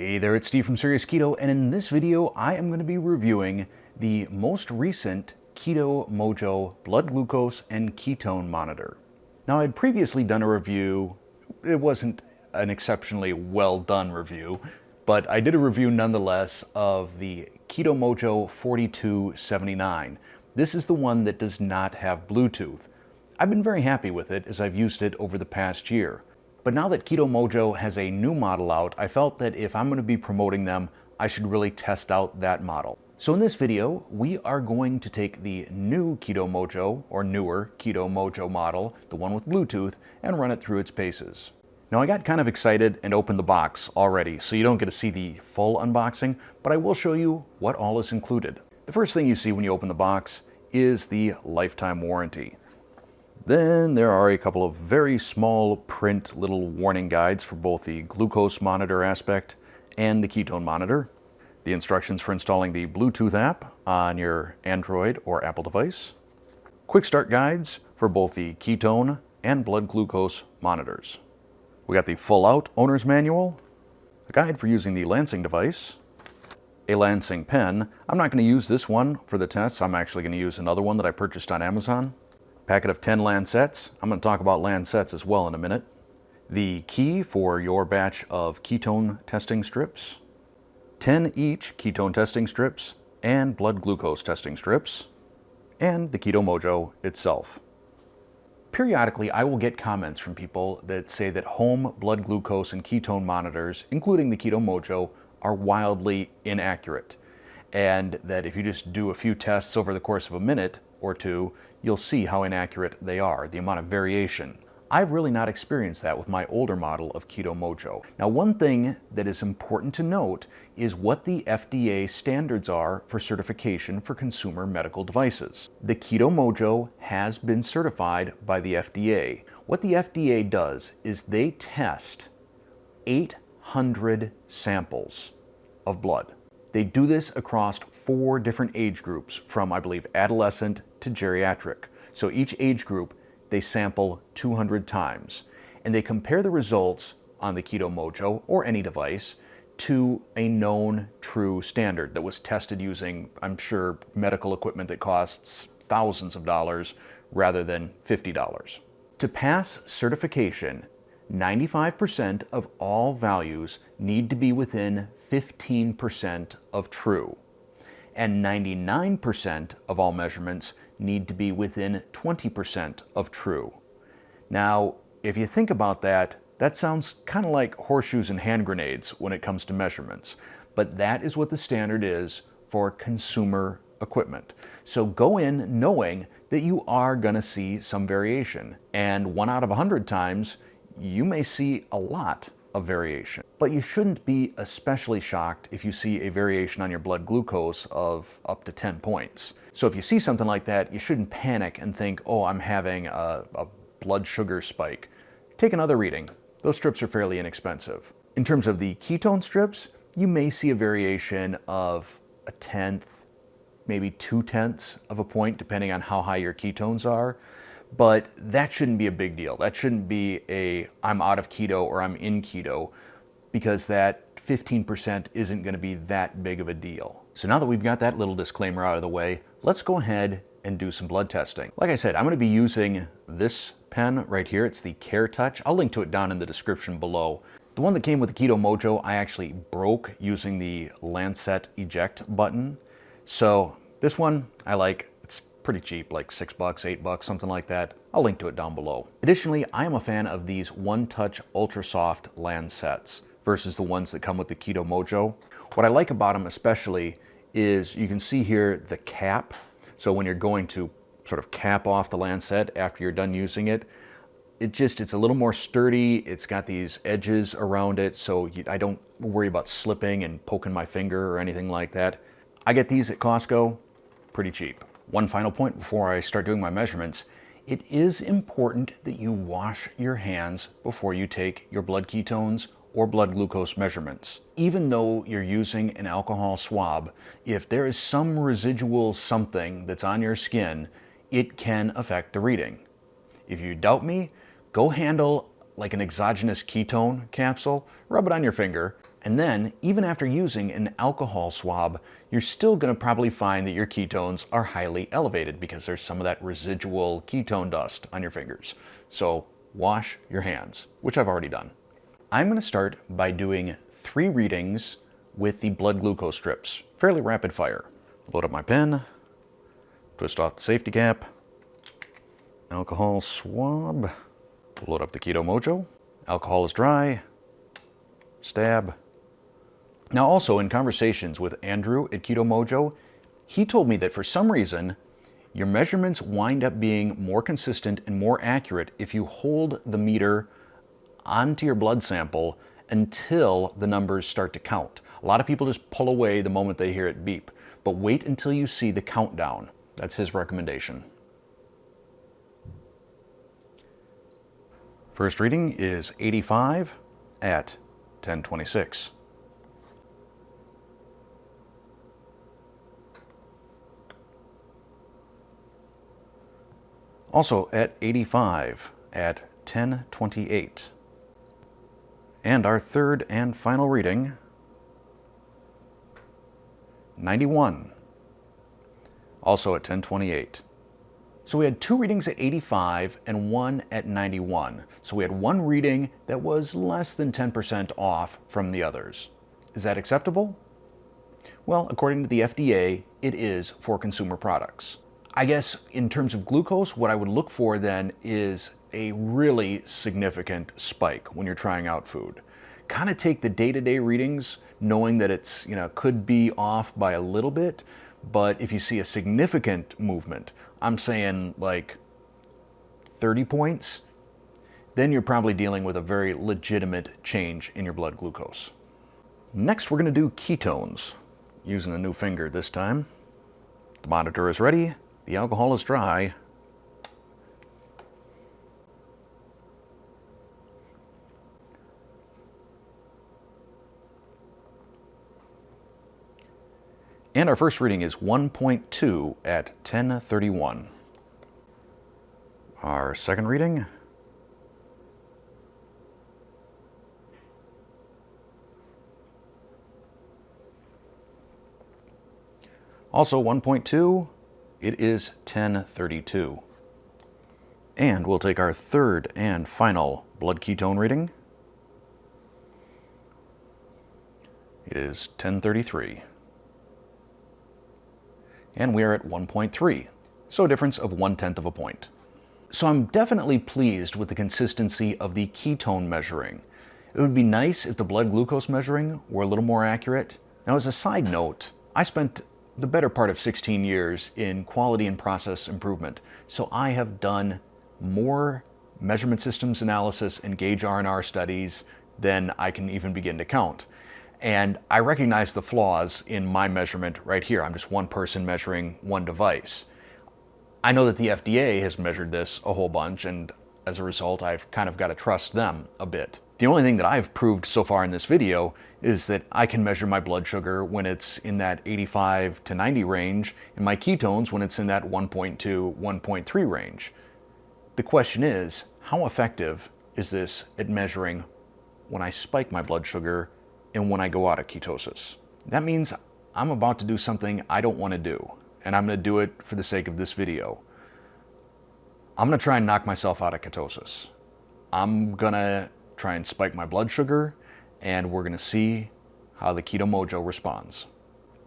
Hey there, it's Steve from Serious Keto, and in this video I am going to be reviewing the most recent Keto Mojo blood glucose and ketone monitor. Now, I'd previously done a review. It wasn't an exceptionally well done review, but I did a review nonetheless of the Keto Mojo 4279. This is the one that does not have Bluetooth. I've been very happy with it as I've used it over the past year. But now that Keto Mojo has a new model out, I felt that if I'm going to be promoting them, I should really test out that model. So in this video, we are going to take the new Keto Mojo, or newer Keto Mojo model, the one with Bluetooth, and run it through its paces. Now, I got kind of excited and opened the box already, so you don't get to see the full unboxing, but I will show you what all is included. The first thing you see when you open the box is the lifetime warranty. Then there are a couple of very small print little warning guides for both the glucose monitor aspect and the ketone monitor, the instructions for installing the Bluetooth app on your Android or Apple device, quick start guides for both the ketone and blood glucose monitors. We got the full out owner's manual, a guide for using the Lansing device, a Lansing pen. I'm not going to use this one for the tests. I'm actually going to use another one that I purchased on Amazon. Packet of 10 Lancets. I'm going to talk about Lancets as well in a minute. The key for your batch of ketone testing strips. 10 each ketone testing strips and blood glucose testing strips. And the Keto Mojo itself. Periodically, I will get comments from people that say that home blood glucose and ketone monitors, including the Keto Mojo, are wildly inaccurate. And that if you just do a few tests over the course of a minute or two, you'll see how inaccurate they are, the amount of variation. I've really not experienced that with my older model of Keto Mojo. Now, one thing that is important to note is what the FDA standards are for certification for consumer medical devices. The Keto Mojo has been certified by the FDA. What the FDA does is they test 800 samples of blood. They do this across 4 different age groups, from, I believe, adolescent to geriatric. So each age group, they sample 200 times. And they compare the results on the Keto Mojo, or any device, to a known true standard that was tested using, I'm sure, medical equipment that costs thousands of dollars rather than $50. To pass certification, 95% of all values need to be within 15% of true, and 99% of all measurements need to be within 20% of true. Now, if you think about that, that sounds kind of like horseshoes and hand grenades when it comes to measurements, but that is what the standard is for consumer equipment. So go in knowing that you are going to see some variation, and 1 out of 100 times, you may see a lot of variation. But you shouldn't be especially shocked if you see a variation on your blood glucose of up to 10 points. So if you see something like that, you shouldn't panic and think, oh, I'm having a blood sugar spike. Take another reading. Those strips are fairly inexpensive. In terms of the ketone strips, you may see a variation of 1/10, maybe 2/10 of a point, depending on how high your ketones are. But that shouldn't be a big deal. That shouldn't be a I'm out of keto or I'm in keto, because that 15% isn't going to be that big of a deal. So now that we've got that little disclaimer out of the way, let's go ahead and do some blood testing. Like I said, I'm going to be using this pen right here. It's the Care Touch. I'll link to it down in the description below. The one that came with the Keto Mojo, I actually broke using the Lancet eject button. So this one I like. Pretty cheap, like $6, $8, something like that. I'll link to it down below. Additionally, I am a fan of these One Touch Ultra Soft Lancets versus the ones that come with the Keto Mojo. What I like about them especially is you can see here the cap. So when you're going to sort of cap off the Lancet after you're done using it, it's a little more sturdy. It's got these edges around it, so I don't worry about slipping and poking my finger or anything like that. I get these at Costco, pretty cheap. One final point before I start doing my measurements: it is important that you wash your hands before you take your blood ketones or blood glucose measurements. Even though you're using an alcohol swab, if there is some residual something that's on your skin, it can affect the reading. If you doubt me, go handle like an exogenous ketone capsule, rub it on your finger, And then, even after using an alcohol swab, you're still going to probably find that your ketones are highly elevated because there's some of that residual ketone dust on your fingers. So wash your hands, which I've already done. I'm going to start by doing 3 readings with the blood glucose strips, fairly rapid fire. Load up my pen, twist off the safety cap, alcohol swab, load up the Keto Mojo, alcohol is dry, stab. Now also in conversations with Andrew at Keto Mojo, he told me that for some reason, your measurements wind up being more consistent and more accurate if you hold the meter onto your blood sample until the numbers start to count. A lot of people just pull away the moment they hear it beep, but wait until you see the countdown. That's his recommendation. First reading is 85 at 10:26. Also at 85 at 10:28. And our third and final reading, 91, also at 10:28. So we had 2 readings at 85 and 1 at 91. So we had 1 reading that was less than 10% off from the others. Is that acceptable? Well, according to the FDA, it is for consumer products. I guess in terms of glucose, what I would look for then is a really significant spike when you're trying out food. Kind of take the day-to-day readings, knowing that it's, could be off by a little bit, but if you see a significant movement, I'm saying like 30 points, then you're probably dealing with a very legitimate change in your blood glucose. Next, we're going to do ketones, using a new finger this time. The monitor is ready. The alcohol is dry. And our first reading is 1.2 at 10:31. Our second reading, also 1.2, it is 10:32. And we'll take our third and final blood ketone reading. It is 10:33. And we are at 1.3, so a difference of 1/10 of a point. So I'm definitely pleased with the consistency of the ketone measuring. It would be nice if the blood glucose measuring were a little more accurate. Now, as a side note, I spent the better part of 16 years in quality and process improvement, so I have done more measurement systems analysis and gauge R&R studies than I can even begin to count. And I recognize the flaws in my measurement right here. I'm just one person measuring one device. I know that the FDA has measured this a whole bunch, and as a result, I've kind of got to trust them a bit. The only thing that I've proved so far in this video is that I can measure my blood sugar when it's in that 85 to 90 range, and my ketones when it's in that 1.2, 1.3 range. The question is, how effective is this at measuring when I spike my blood sugar and when I go out of ketosis? That means I'm about to do something I don't want to do, and I'm going to do it for the sake of this video. I'm going to try and knock myself out of ketosis. I'm going to try and spike my blood sugar, and we're going to see how the Keto Mojo responds.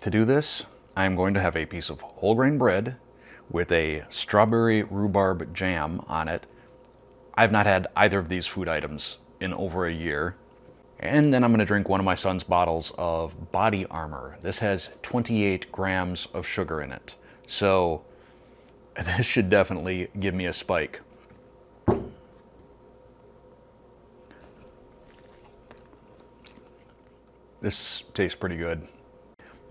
To do this, I'm going to have a piece of whole grain bread with a strawberry rhubarb jam on it. I've not had either of these food items in over a year. And then I'm going to drink one of my son's bottles of Body Armor. This has 28 grams of sugar in it. So this should definitely give me a spike. This tastes pretty good.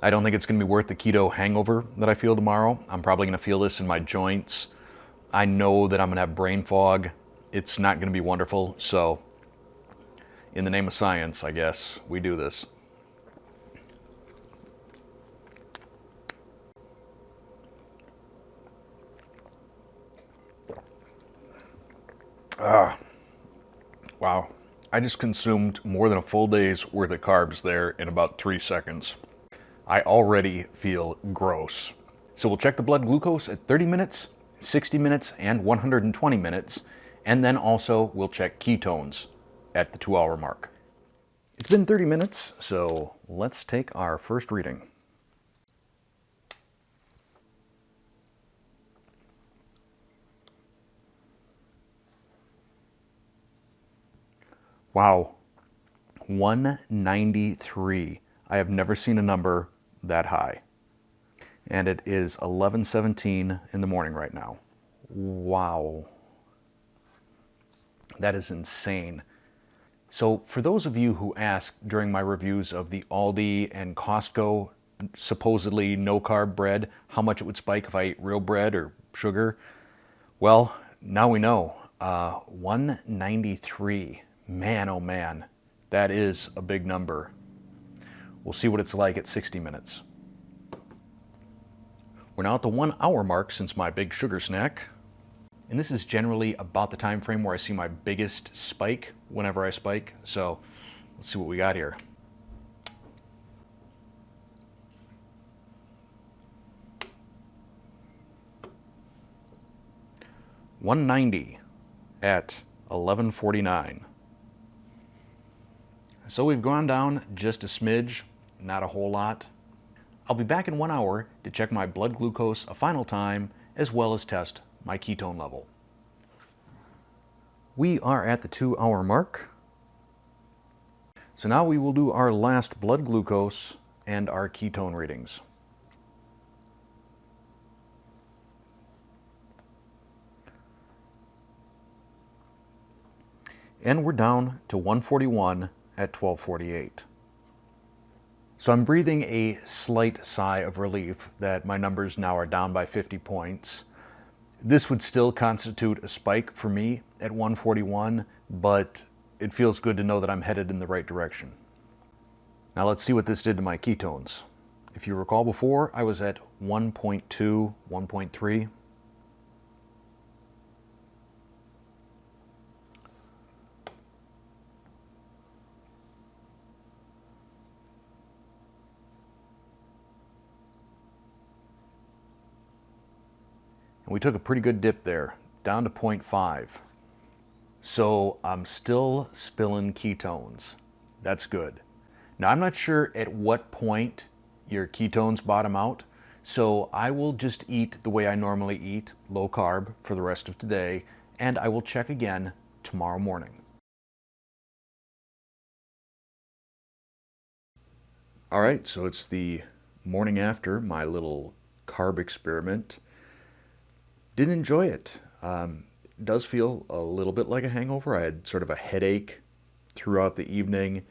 I don't think it's going to be worth the keto hangover that I feel tomorrow. I'm probably going to feel this in my joints. I know that I'm going to have brain fog. It's not going to be wonderful. So in the name of science, I guess, we do this. Wow. I just consumed more than a full day's worth of carbs there in about 3 seconds. I already feel gross. So we'll check the blood glucose at 30 minutes, 60 minutes, and 120 minutes. And then also we'll check ketones at the 2-hour mark. It's been 30 minutes, so let's take our first reading. Wow, 193. I have never seen a number that high. And it is 11:17 in the morning right now. Wow. That is insane. So for those of you who asked during my reviews of the Aldi and Costco supposedly no-carb bread, how much it would spike if I ate real bread or sugar, well, now we know. 193. Man, oh man, that is a big number. We'll see what it's like at 60 minutes. We're now at the 1-hour mark since my big sugar snack. And this is generally about the time frame where I see my biggest spike whenever I spike. So let's see what we got here. $190 at 11:49. So we've gone down just a smidge, not a whole lot. I'll be back in 1 hour to check my blood glucose a final time, as well as test my ketone level. We are at the 2-hour mark. So now we will do our last blood glucose and our ketone readings. And we're down to 141 at 12:48. So I'm breathing a slight sigh of relief that my numbers now are down by 50 points. This would still constitute a spike for me at 141, but it feels good to know that I'm headed in the right direction. Now let's see what this did to my ketones. If you recall before, I was at 1.2, 1.3. And we took a pretty good dip there, down to 0.5. So I'm still spilling ketones. That's good. Now I'm not sure at what point your ketones bottom out, so I will just eat the way I normally eat, low carb, for the rest of today, and I will check again tomorrow morning. All right, so it's the morning after my little carb experiment. Didn't enjoy it. It does feel a little bit like a hangover. I had sort of a headache throughout the evening.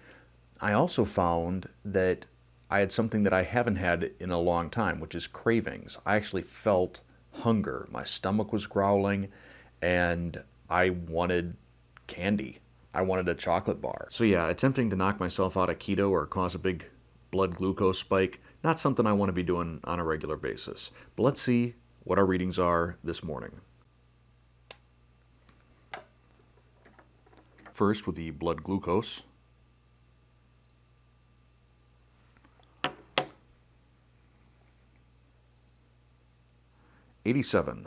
I also found that I had something that I haven't had in a long time, which is cravings. I actually felt hunger. My stomach was growling, and I wanted candy. I wanted a chocolate bar. So yeah, attempting to knock myself out of keto or cause a big blood glucose spike, not something I want to be doing on a regular basis. But let's see what our readings are this morning. First with the blood glucose. $87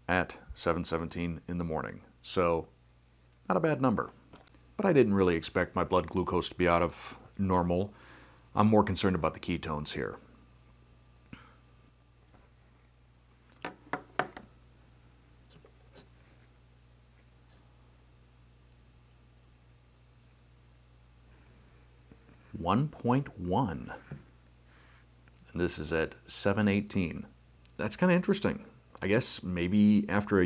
at 7:17 in the morning. So not a bad number. But I didn't really expect my blood glucose to be out of normal. I'm more concerned about the ketones here. $1.1. And this is at 7:18. That's kind of interesting. I guess maybe after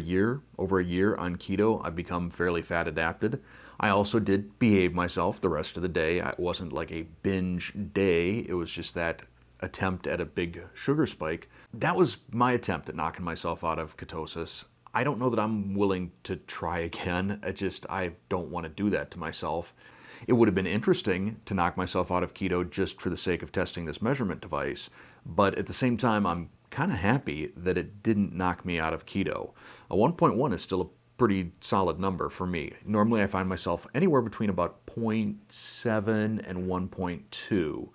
over a year on keto, I've become fairly fat adapted. I also did behave myself the rest of the day. It wasn't like a binge day. It was just that attempt at a big sugar spike. That was my attempt at knocking myself out of ketosis. I don't know that I'm willing to try again. I don't want to do that to myself. It would have been interesting to knock myself out of keto just for the sake of testing this measurement device, but at the same time, I'm kind of happy that it didn't knock me out of keto. A 1.1 is still a pretty solid number for me. Normally I find myself anywhere between about 0.7 and 1.2.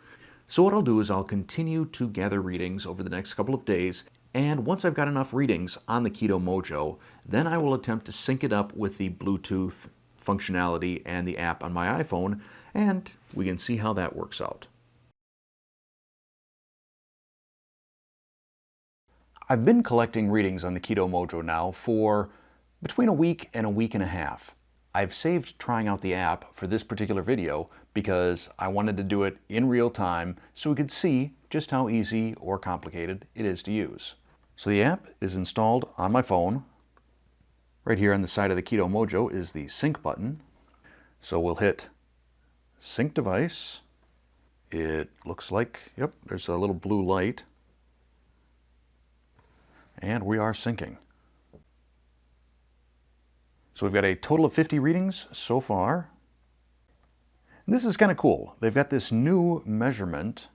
So what I'll do is I'll continue to gather readings over the next couple of days, and once I've got enough readings on the Keto Mojo, then I will attempt to sync it up with the Bluetooth functionality and the app on my iPhone, and we can see how that works out. I've been collecting readings on the Keto Mojo now for between a week and a half. I've saved trying out the app for this particular video because I wanted to do it in real time so we could see just how easy or complicated it is to use. So the app is installed on my phone. Right here on the side of the Keto Mojo is the sync button. So we'll hit sync device. It looks like, yep, there's a little blue light. And we are syncing. So we've got a total of 50 readings so far. And this is kind of cool. They've got this new measurement,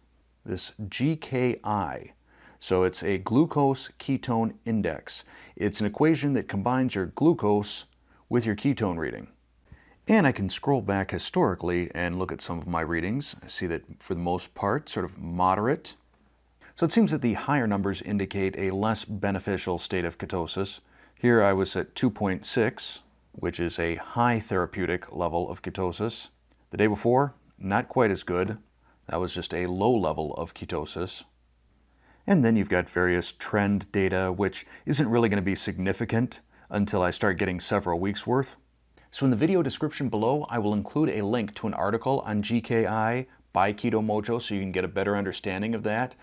this GKI. So it's a glucose ketone index. It's an equation that combines your glucose with your ketone reading. And I can scroll back historically and look at some of my readings. I see that for the most part, sort of moderate. So it seems that the higher numbers indicate a less beneficial state of ketosis. Here I was at 2.6, which is a high therapeutic level of ketosis. The day before, not quite as good. That was just a low level of ketosis. And then you've got various trend data, which isn't really going to be significant until I start getting several weeks worth. So in the video description below, I will include a link to an article on GKI by Keto Mojo so you can get a better understanding of that.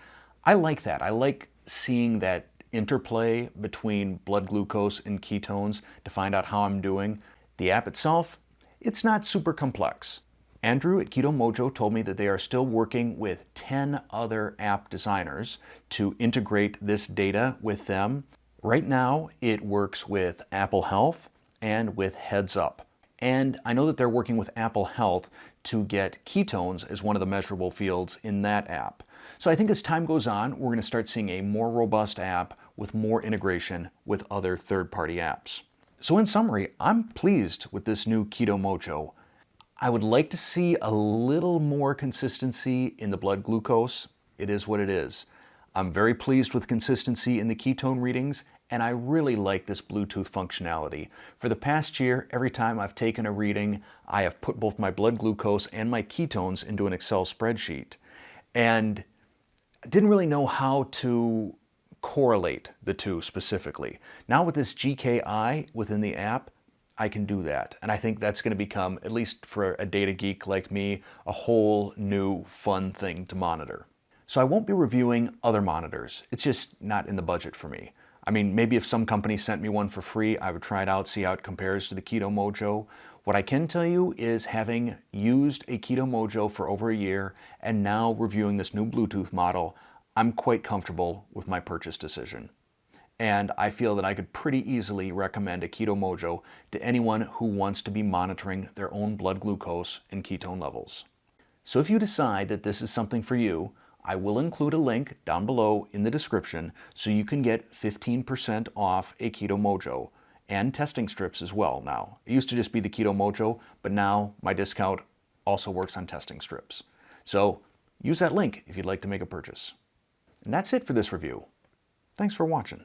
I like that. I like seeing that interplay between blood glucose and ketones to find out how I'm doing. The app itself, it's not super complex. Andrew at Keto Mojo told me that they are still working with 10 other app designers to integrate this data with them. Right now, it works with Apple Health and with Heads Up. And I know that they're working with Apple Health to get ketones as one of the measurable fields in that app. So I think as time goes on, we're going to start seeing a more robust app with more integration with other third-party apps. So in summary, I'm pleased with this new Keto Mojo. I would like to see a little more consistency in the blood glucose. It is what it is. I'm very pleased with consistency in the ketone readings, and I really like this Bluetooth functionality. For the past year, every time I've taken a reading, I have put both my blood glucose and my ketones into an Excel spreadsheet. And I didn't really know how to correlate the two specifically. Now with this GKI within the app, I can do that. And I think that's going to become, at least for a data geek like me, a whole new fun thing to monitor. So I won't be reviewing other monitors. It's just not in the budget for me. I mean, maybe if some company sent me one for free, I would try it out, see how it compares to the Keto Mojo. What I can tell you is, having used a Keto Mojo for over a year and now reviewing this new Bluetooth model, I'm quite comfortable with my purchase decision. And I feel that I could pretty easily recommend a Keto Mojo to anyone who wants to be monitoring their own blood glucose and ketone levels. So if you decide that this is something for you, I will include a link down below in the description so you can get 15% off a Keto Mojo and testing strips as well now. It used to just be the Keto Mojo, but now my discount also works on testing strips. So use that link if you'd like to make a purchase. And that's it for this review. Thanks for watching.